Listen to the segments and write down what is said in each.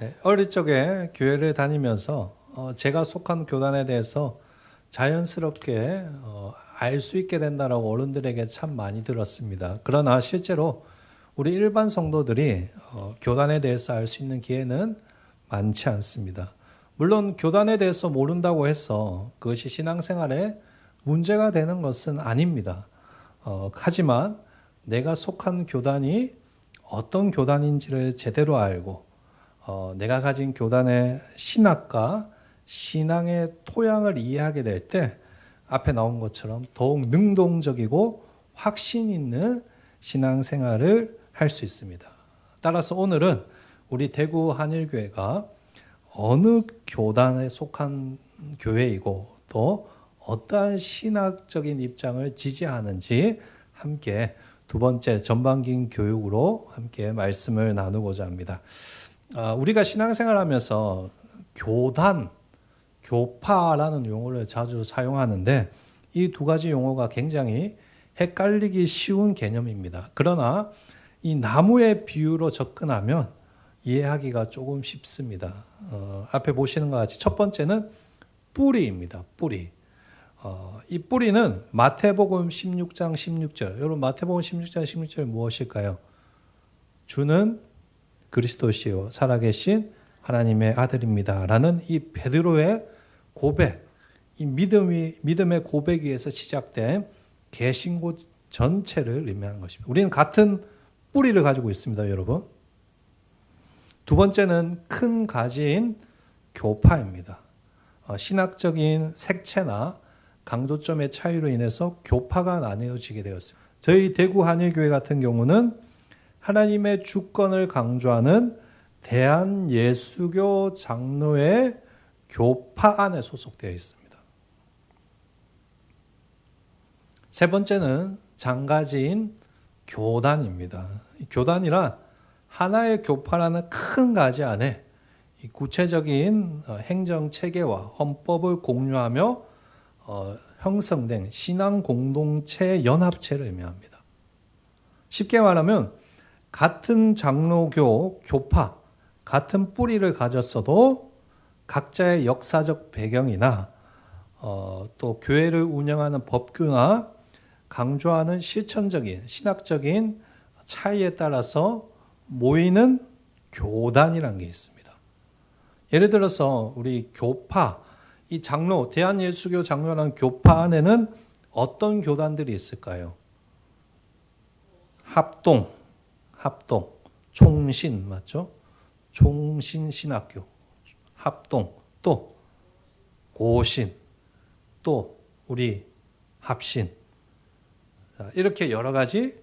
네, 어릴 적에 교회를 다니면서 제가 속한 교단에 대해서 자연스럽게 알 수 있게 된다라고 어른들에게 참 많이 들었습니다. 그러나 실제로 우리 일반 성도들이 교단에 대해서 알 수 있는 기회는 많지 않습니다. 물론 교단에 대해서 모른다고 해서 그것이 신앙생활에 문제가 되는 것은 아닙니다. 하지만 내가 속한 교단이 어떤 교단인지를 제대로 알고 내가 가진 교단의 신학과 신앙의 토양을 이해하게 될 때 앞에 나온 것처럼 더욱 능동적이고 확신 있는 신앙생활을 할 수 있습니다. 따라서 오늘은 우리 대구 한일교회가 어느 교단에 속한 교회이고 또 어떠한 신학적인 입장을 지지하는지 함께 두 번째 전반기인 교육으로 함께 말씀을 나누고자 합니다. 우리가 신앙생활하면서 교단, 교파라는 용어를 자주 사용하는데 이 두 가지 용어가 굉장히 헷갈리기 쉬운 개념입니다. 그러나 이 나무의 비유로 접근하면 이해하기가 조금 쉽습니다. 앞에 보시는 것 같이 첫 번째는 뿌리입니다. 뿌리. 이 뿌리는 마태복음 16장 16절. 여러분 마태복음 16장 16절 무엇일까요? 주는 그리스도시요 살아계신 하나님의 아들입니다. 라는 이 베드로의 고백, 이 믿음의 고백 위에서 시작된 개신고 전체를 의미하는 것입니다. 우리는 같은 뿌리를 가지고 있습니다, 여러분. 두 번째는 큰 가지인 교파입니다. 신학적인 색채나 강조점의 차이로 인해서 교파가 나뉘어지게 되었습니다. 저희 대구 한일교회 같은 경우는 하나님의 주권을 강조하는 대한예수교 장로회 교파 안에 소속되어 있습니다. 세 번째는 장가지인 교단입니다. 교단이란 하나의 교파라는 큰 가지 안에 구체적인 행정체계와 헌법을 공유하며 형성된 신앙 공동체 연합체를 의미합니다. 쉽게 말하면 같은 장로교, 교파, 같은 뿌리를 가졌어도 각자의 역사적 배경이나 또 교회를 운영하는 법규나 강조하는 실천적인, 신학적인 차이에 따라서 모이는 교단이라는 게 있습니다. 예를 들어서 우리 교파, 이 장로, 대한예수교 장로라는 교파 안에는 어떤 교단들이 있을까요? 합동, 총신 맞죠? 총신신학교, 합동, 또 고신, 또 우리 합신. 이렇게 여러 가지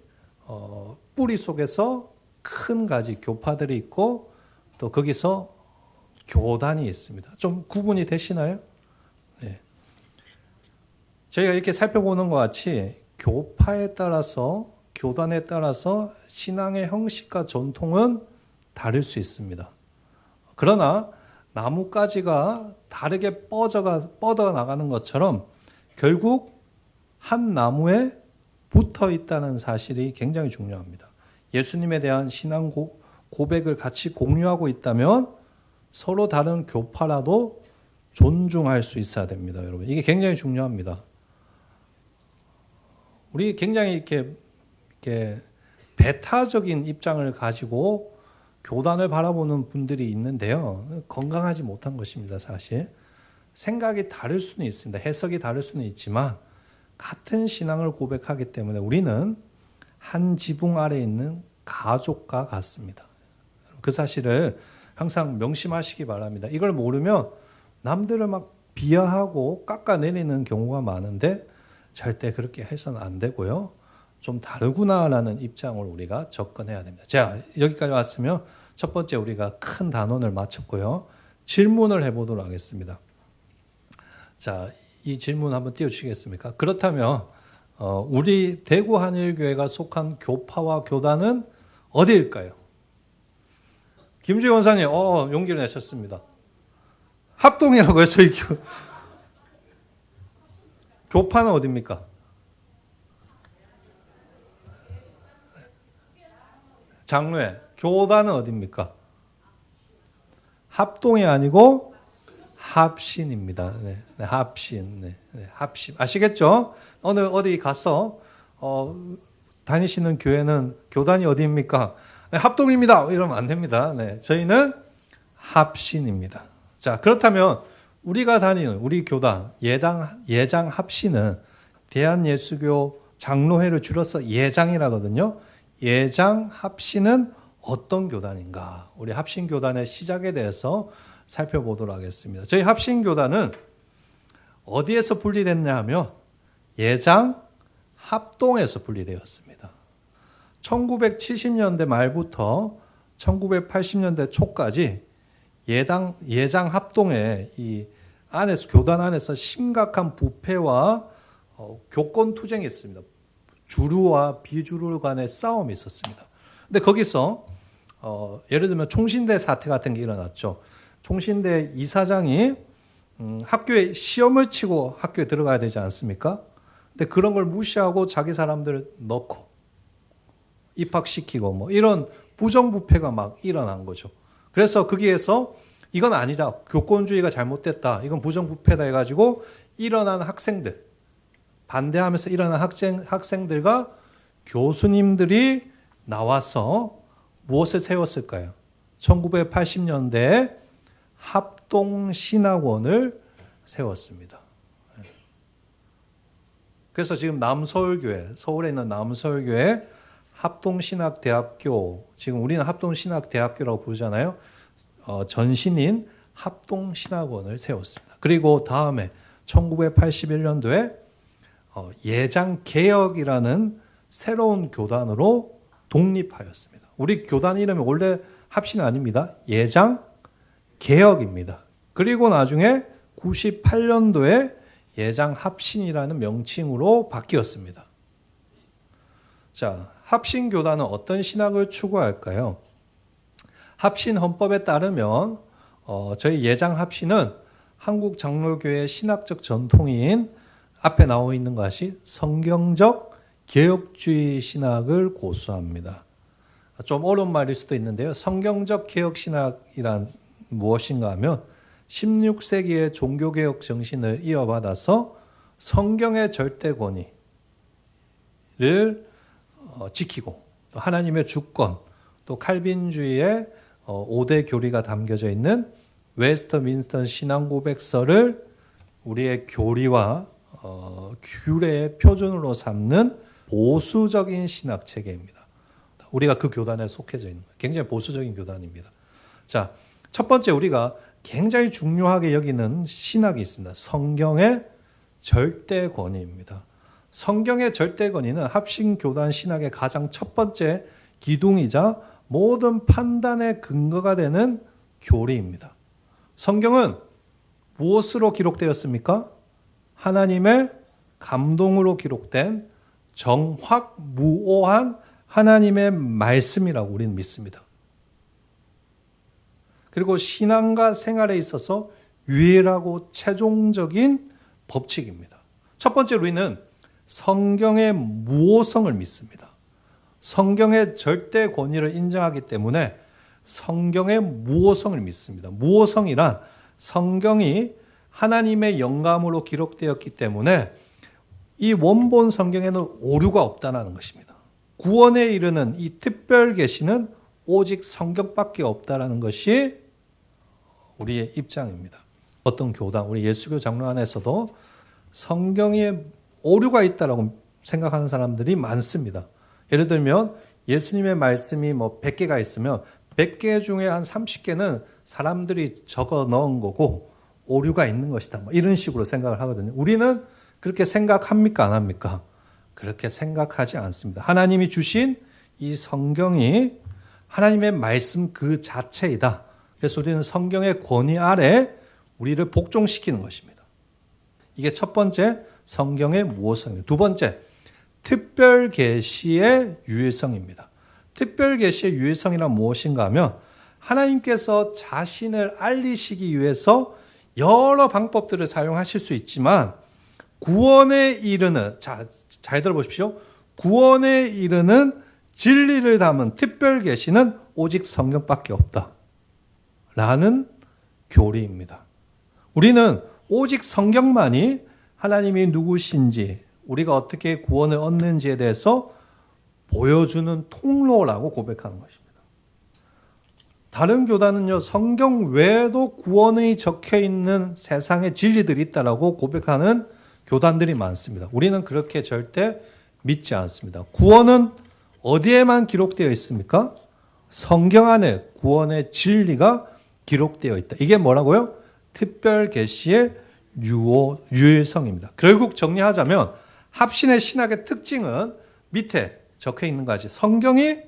뿌리 속에서 큰 가지 교파들이 있고 또 거기서 교단이 있습니다. 좀 구분이 되시나요? 네. 저희가 이렇게 살펴보는 것 같이 교파에 따라서 교단에 따라서 신앙의 형식과 전통은 다를 수 있습니다. 그러나 나뭇가지가 다르게 뻗어 나가는 것처럼 결국 한 나무에 붙어 있다는 사실이 굉장히 중요합니다. 예수님에 대한 신앙 고백을 같이 공유하고 있다면 서로 다른 교파라도 존중할 수 있어야 됩니다, 여러분. 이게 굉장히 중요합니다. 우리 굉장히 이렇게 배타적인 입장을 가지고 교단을 바라보는 분들이 있는데요. 건강하지 못한 것입니다, 사실. 생각이 다를 수는 있습니다. 해석이 다를 수는 있지만 같은 신앙을 고백하기 때문에 우리는 한 지붕 아래에 있는 가족과 같습니다. 그 사실을 항상 명심하시기 바랍니다. 이걸 모르면 남들을 막 비하하고 깎아내리는 경우가 많은데 절대 그렇게 해서는 안 되고요. 좀 다르구나라는 입장을 우리가 접근해야 됩니다. 자, 여기까지 왔으면 첫 번째 우리가 큰 단원을 마쳤고요. 질문을 해보도록 하겠습니다. 자, 이 질문 한번 띄워주시겠습니까? 그렇다면 우리 대구 한일교회가 속한 교파와 교단은 어디일까요? 김주희 원사님, 용기를 내셨습니다. 합동이라고요, 저희 교파는 어디입니까? 장로회. 교단은 어디입니까? 합동이 아니고 합신입니다. 네, 네, 합신. 네, 네, 합신. 아시겠죠? 오늘 어디 가서 다니시는 교회는 교단이 어디입니까? 네, 합동입니다. 이러면 안 됩니다. 네, 저희는 합신입니다. 자, 그렇다면 우리가 다니는 우리 교단 예장 합신은 대한예수교 장로회를 줄여서 예장이라거든요. 예장 합신은 어떤 교단인가? 우리 합신교단의 시작에 대해서 살펴보도록 하겠습니다. 저희 합신교단은 어디에서 분리됐냐 하면 예장 합동에서 분리되었습니다. 1970년대 말부터 1980년대 초까지 예장 합동의 이 안에서 교단 안에서 심각한 부패와 교권 투쟁이 있습니다. 주류와 비주류 간의 싸움이 있었습니다. 근데 거기서 예를 들면 총신대 사태 같은 게 일어났죠. 총신대 이사장이 학교에 시험을 치고 학교에 들어가야 되지 않습니까? 근데 그런 걸 무시하고 자기 사람들을 넣고 입학시키고 뭐 이런 부정부패가 막 일어난 거죠. 그래서 거기에서 이건 아니다. 교권주의가 잘못됐다. 이건 부정부패다 해가지고 일어난 학생들, 반대하면서 일어난 학생들과 교수님들이 나와서 무엇을 세웠을까요? 1980년대에 합동신학원을 세웠습니다. 그래서 지금 남서울교회, 서울에 있는 남서울교회 합동신학대학교, 지금 우리는 합동신학대학교라고 부르잖아요. 전신인 합동신학원을 세웠습니다. 그리고 다음에 1981년도에 예장개혁이라는 새로운 교단으로 독립하였습니다. 우리 교단 이름이 원래 합신 아닙니다. 예장개혁입니다. 그리고 나중에 98년도에 예장합신이라는 명칭으로 바뀌었습니다. 자, 합신교단은 어떤 신학을 추구할까요? 합신 헌법에 따르면 저희 예장합신은 한국 장로교의 신학적 전통인 앞에 나와 있는 것이 성경적 개혁주의 신학을 고수합니다. 좀 어려운 말일 수도 있는데요. 성경적 개혁신학이란 무엇인가 하면 16세기의 종교개혁 정신을 이어받아서 성경의 절대 권위를 지키고 또 하나님의 주권, 또 칼빈주의의 5대 교리가 담겨져 있는 웨스트민스터 신앙고백서를 우리의 교리와 규례의 표준으로 삼는 보수적인 신학 체계입니다. 우리가 그 교단에 속해져 있는 굉장히 보수적인 교단입니다. 자, 첫 번째 우리가 굉장히 중요하게 여기는 신학이 있습니다. 성경의 절대 권위입니다. 성경의 절대 권위는 합신교단 신학의 가장 첫 번째 기둥이자 모든 판단의 근거가 되는 교리입니다. 성경은 무엇으로 기록되었습니까? 하나님의 감동으로 기록된 정확무오한 하나님의 말씀이라고 우리는 믿습니다. 그리고 신앙과 생활에 있어서 유일하고 최종적인 법칙입니다. 첫 번째로 우리는 성경의 무오성을 믿습니다. 성경의 절대 권위를 인정하기 때문에 성경의 무오성을 믿습니다. 무오성이란 성경이 하나님의 영감으로 기록되었기 때문에 이 원본 성경에는 오류가 없다는 것입니다. 구원에 이르는 이 특별 계시는 오직 성경밖에 없다는 것이 우리의 입장입니다. 어떤 교단, 우리 예수교 장로 안에서도 성경에 오류가 있다고 생각하는 사람들이 많습니다. 예를 들면 예수님의 말씀이 100개가 있으면 100개 중에 한 30개는 사람들이 적어 넣은 거고 오류가 있는 것이다. 이런 식으로 생각을 하거든요. 우리는 그렇게 생각합니까? 안 합니까? 그렇게 생각하지 않습니다. 하나님이 주신 이 성경이 하나님의 말씀 그 자체이다. 그래서 우리는 성경의 권위 아래 우리를 복종시키는 것입니다. 이게 첫 번째 성경의 무엇성입니다. 두 번째, 특별 계시의 유일성입니다. 특별 계시의 유일성이란 무엇인가 하면 하나님께서 자신을 알리시기 위해서 여러 방법들을 사용하실 수 있지만 구원에 이르는, 잘 들어보십시오. 구원에 이르는 진리를 담은 특별 계시는 오직 성경밖에 없다. 라는 교리입니다. 우리는 오직 성경만이 하나님이 누구신지, 우리가 어떻게 구원을 얻는지에 대해서 보여주는 통로라고 고백하는 것입니다. 다른 교단은요, 성경 외에도 구원이 적혀 있는 세상의 진리들이 있다라고 고백하는 교단들이 많습니다. 우리는 그렇게 절대 믿지 않습니다. 구원은 어디에만 기록되어 있습니까? 성경 안에 구원의 진리가 기록되어 있다. 이게 뭐라고요? 특별 계시의 유일성입니다. 결국 정리하자면 합신의 신학의 특징은 밑에 적혀 있는 것이 성경이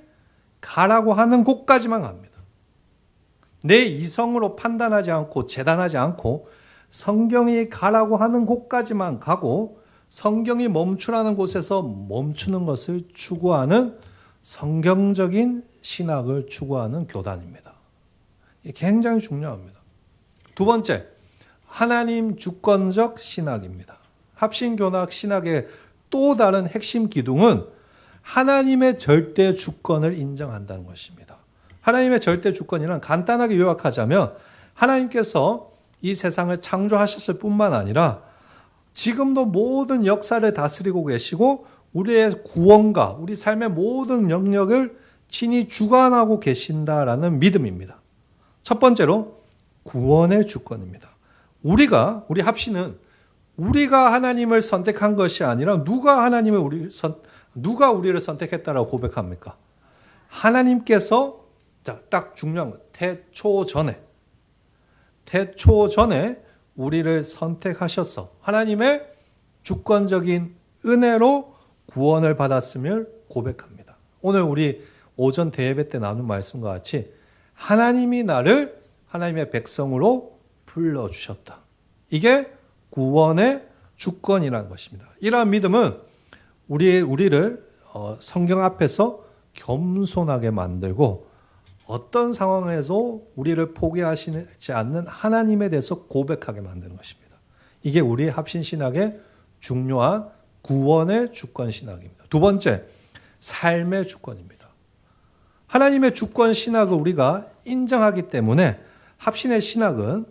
가라고 하는 곳까지만 갑니다. 내 이성으로 판단하지 않고 재단하지 않고 성경이 가라고 하는 곳까지만 가고 성경이 멈추라는 곳에서 멈추는 것을 추구하는 성경적인 신학을 추구하는 교단입니다. 이게 굉장히 중요합니다. 두 번째, 하나님 주권적 신학입니다. 합신교학 신학의 또 다른 핵심 기둥은 하나님의 절대 주권을 인정한다는 것입니다. 하나님의 절대 주권이란 간단하게 요약하자면 하나님께서 이 세상을 창조하셨을 뿐만 아니라 지금도 모든 역사를 다스리고 계시고 우리의 구원과 우리 삶의 모든 영역을 친히 주관하고 계신다라는 믿음입니다. 첫 번째로 구원의 주권입니다. 우리 합신은 우리가 하나님을 선택한 것이 아니라 누가 우리를 선택했다라고 고백합니까? 하나님께서 딱 중요한 것, 태초 전에 우리를 선택하셔서 하나님의 주권적인 은혜로 구원을 받았음을 고백합니다. 오늘 우리 오전 대예배 때 나눈 말씀과 같이 하나님이 나를 하나님의 백성으로 불러주셨다. 이게 구원의 주권이라는 것입니다. 이러한 믿음은 우리를 성경 앞에서 겸손하게 만들고 어떤 상황에서 우리를 포기하시지 않는 하나님에 대해서 고백하게 만드는 것입니다. 이게 우리 합신신학의 중요한 구원의 주권신학입니다. 두 번째, 삶의 주권입니다. 하나님의 주권신학을 우리가 인정하기 때문에 합신의 신학은,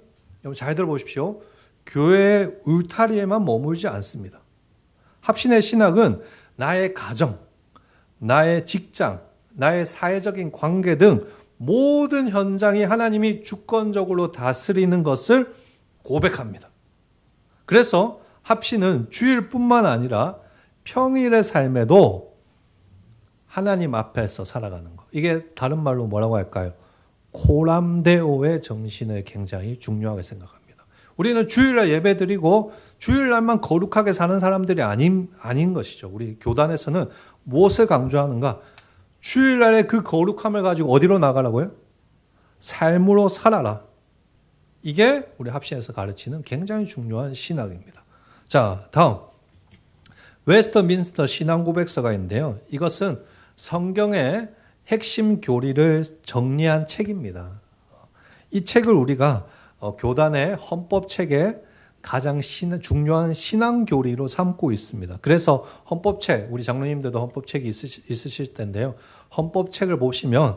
여러분 잘 들어보십시오. 교회의 울타리에만 머물지 않습니다. 합신의 신학은 나의 가정, 나의 직장, 나의 사회적인 관계 등 모든 현장이 하나님이 주권적으로 다스리는 것을 고백합니다. 그래서 합신은 주일뿐만 아니라 평일의 삶에도 하나님 앞에서 살아가는 것. 이게 다른 말로 뭐라고 할까요? 코람데오의 정신을 굉장히 중요하게 생각합니다. 우리는 주일날 예배드리고 주일날만 거룩하게 사는 사람들이 아닌 것이죠. 우리 교단에서는 무엇을 강조하는가? 주일날에 그 거룩함을 가지고 어디로 나가라고요? 삶으로 살아라. 이게 우리 합신에서 가르치는 굉장히 중요한 신학입니다. 자, 다음. 웨스트민스터 신앙고백서가 있는데요. 이것은 성경의 핵심 교리를 정리한 책입니다. 이 책을 우리가 교단의 헌법책에 가장 중요한 신앙교리로 삼고 있습니다. 그래서 헌법책, 우리 장로님들도 헌법책이 있으실 텐데요. 헌법책을 보시면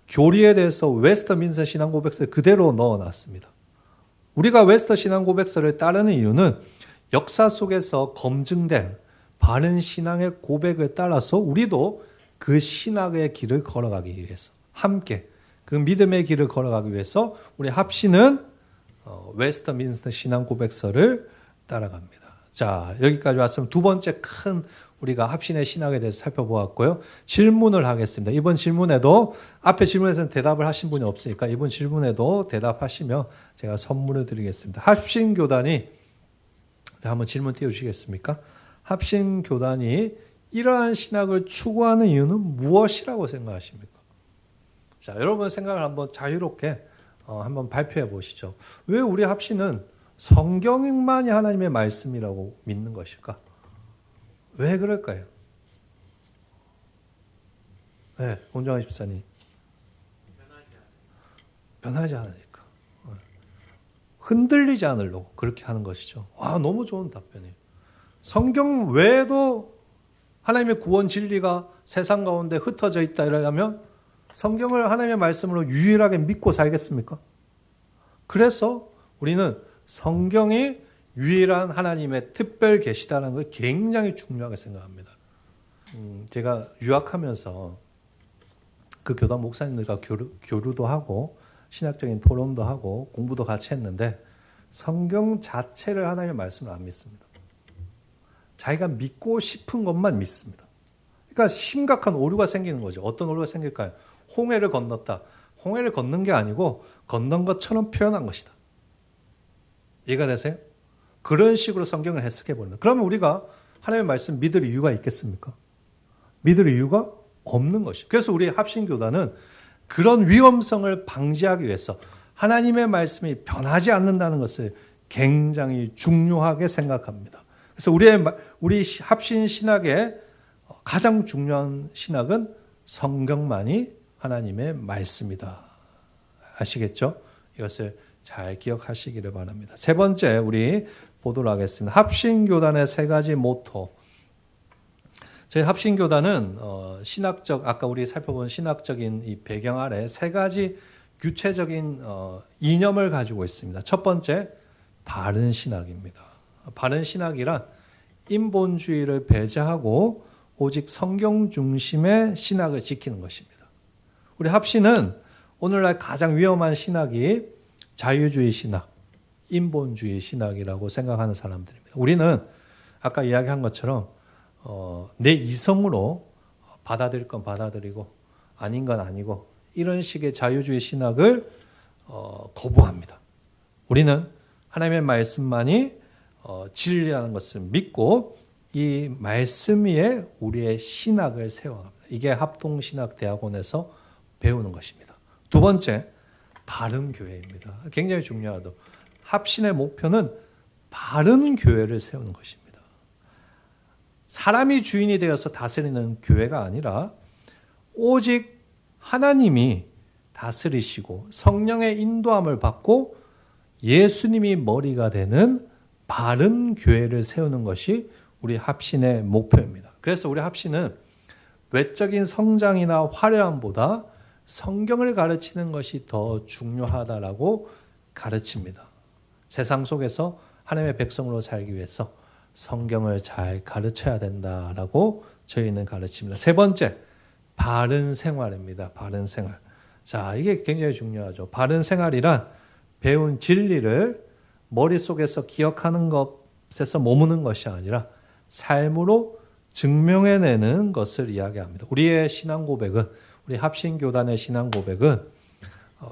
교리에 대해서 웨스트민스터 신앙고백서를 그대로 넣어놨습니다. 우리가 웨스터 신앙고백서를 따르는 이유는 역사 속에서 검증된 바른 신앙의 고백을 따라서 우리도 그 신학의 길을 걸어가기 위해서 함께 그 믿음의 길을 걸어가기 위해서 우리 합신은 웨스트민스터 신앙고백서를 따라갑니다. 자, 여기까지 왔으면 두 번째 큰 우리가 합신의 신학에 대해서 살펴보았고요. 질문을 하겠습니다. 이번 질문에도 앞에 질문에서는 대답을 하신 분이 없으니까 이번 질문에도 대답하시면 제가 선물을 드리겠습니다. 합신교단이 한번 질문 띄워주시겠습니까? 합신교단이 이러한 신학을 추구하는 이유는 무엇이라고 생각하십니까? 자, 여러분 생각을 한번 자유롭게 한번 발표해 보시죠. 왜 우리 합신은 성경만이 하나님의 말씀이라고 믿는 것일까? 왜 그럴까요? 네, 온정환 집사님. 변하지 않으니까. 흔들리지 않으려고 그렇게 하는 것이죠. 와, 너무 좋은 답변이에요. 성경 외에도 하나님의 구원 진리가 세상 가운데 흩어져 있다 이러면 성경을 하나님의 말씀으로 유일하게 믿고 살겠습니까? 그래서 우리는 성경이 유일한 하나님의 특별 계시다는 걸 굉장히 중요하게 생각합니다. 제가 유학하면서 그 교단 목사님들과 교류도 하고 신학적인 토론도 하고 공부도 같이 했는데 성경 자체를 하나님의 말씀을 안 믿습니다. 자기가 믿고 싶은 것만 믿습니다. 그러니까 심각한 오류가 생기는 거죠. 어떤 오류가 생길까요? 홍해를 건넜다. 홍해를 건넌 게 아니고 건넌 것처럼 표현한 것이다. 이해가 되세요? 그런 식으로 성경을 해석해 버립니다. 그러면 우리가 하나님의 말씀 믿을 이유가 있겠습니까? 믿을 이유가 없는 것이죠. 그래서 우리 합신교단은 그런 위험성을 방지하기 위해서 하나님의 말씀이 변하지 않는다는 것을 굉장히 중요하게 생각합니다. 그래서 우리 합신 신학의 가장 중요한 신학은 성경만이 하나님의 말씀이다. 아시겠죠? 이것을 잘 기억하시기를 바랍니다. 세 번째 우리 보도록 하겠습니다. 합신교단의 세 가지 모토. 저희 합신교단은 아까 우리 살펴본 신학적인 이 배경 아래 세 가지 구체적인 이념을 가지고 있습니다. 첫 번째, 바른 신학입니다. 바른 신학이란 인본주의를 배제하고 오직 성경 중심의 신학을 지키는 것입니다. 우리 합신은 오늘날 가장 위험한 신학이 자유주의 신학, 인본주의 신학이라고 생각하는 사람들입니다. 우리는 아까 이야기한 것처럼 내 이성으로 받아들일 건 받아들이고 아닌 건 아니고 이런 식의 자유주의 신학을 거부합니다. 우리는 하나님의 말씀만이 진리라는 것을 믿고 이 말씀 위에 우리의 신학을 세워갑니다. 이게 합동신학대학원에서 배우는 것입니다. 두 번째, 바른 교회입니다. 굉장히 중요하죠. 합신의 목표는 바른 교회를 세우는 것입니다. 사람이 주인이 되어서 다스리는 교회가 아니라 오직 하나님이 다스리시고 성령의 인도함을 받고 예수님이 머리가 되는 바른 교회를 세우는 것이 우리 합신의 목표입니다. 그래서 우리 합신은 외적인 성장이나 화려함보다 성경을 가르치는 것이 더 중요하다라고 가르칩니다. 세상 속에서 하나님의 백성으로 살기 위해서 성경을 잘 가르쳐야 된다라고 저희는 가르칩니다. 세 번째, 바른 생활입니다. 바른 생활. 자, 이게 굉장히 중요하죠. 바른 생활이란 배운 진리를 머릿속에서 기억하는 것에서 머무는 것이 아니라 삶으로 증명해내는 것을 이야기합니다. 우리의 신앙 고백은, 우리 합신교단의 신앙 고백은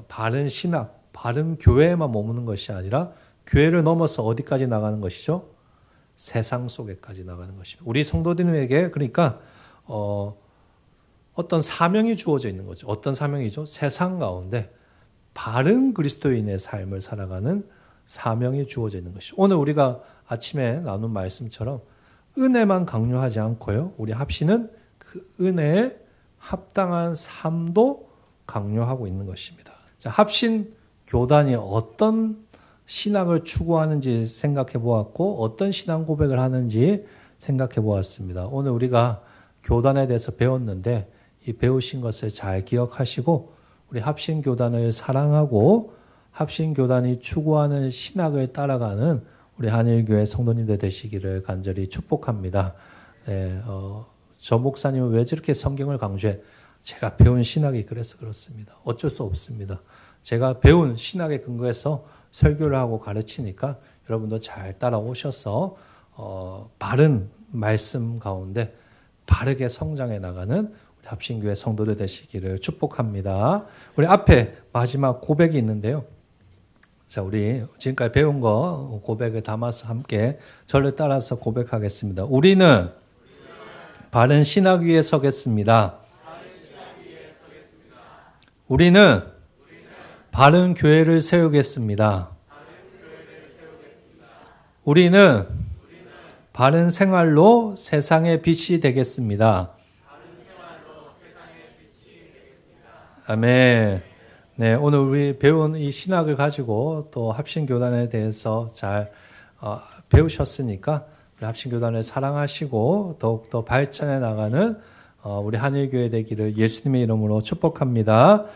바른 신학, 바른 교회에만 머무는 것이 아니라 교회를 넘어서 어디까지 나가는 것이죠? 세상 속에까지 나가는 것입니다. 우리 성도들에게 그러니까 어떤 사명이 주어져 있는 거죠. 어떤 사명이죠? 세상 가운데 바른 그리스도인의 삶을 살아가는 사명이 주어져 있는 것이죠. 오늘 우리가 아침에 나눈 말씀처럼 은혜만 강요하지 않고요. 우리 합신은 그 은혜에 합당한 삶도 강요하고 있는 것입니다. 자, 합신 교단이 어떤 신학을 추구하는지 생각해 보았고 어떤 신앙 고백을 하는지 생각해 보았습니다. 오늘 우리가 교단에 대해서 배웠는데 이 배우신 것을 잘 기억하시고 우리 합신교단을 사랑하고 합신교단이 추구하는 신학을 따라가는 우리 한일교회 성도님들 되시기를 간절히 축복합니다. 저 목사님은 왜 저렇게 성경을 강조해? 제가 배운 신학이 그래서 그렇습니다. 어쩔 수 없습니다. 제가 배운 신학에 근거해서 설교를 하고 가르치니까 여러분도 잘 따라오셔서 바른 말씀 가운데 바르게 성장해 나가는 우리 합신교회 성도들 되시기를 축복합니다. 우리 앞에 마지막 고백이 있는데요. 자, 우리 지금까지 배운 거 고백을 담아서 함께 저를 따라서 고백하겠습니다. 우리는 바른 신학 위에 서겠습니다. 우리는 바른 교회를 세우겠습니다. 우리는 바른 생활로 세상의 빛이 되겠습니다. 아멘. 네, 오늘 우리 배운 이 신학을 가지고 또 합신교단에 대해서 잘 배우셨으니까 우리 합신교단을 사랑하시고 더욱더 발전해 나가는 우리 한일교회 되기를 예수님의 이름으로 축복합니다.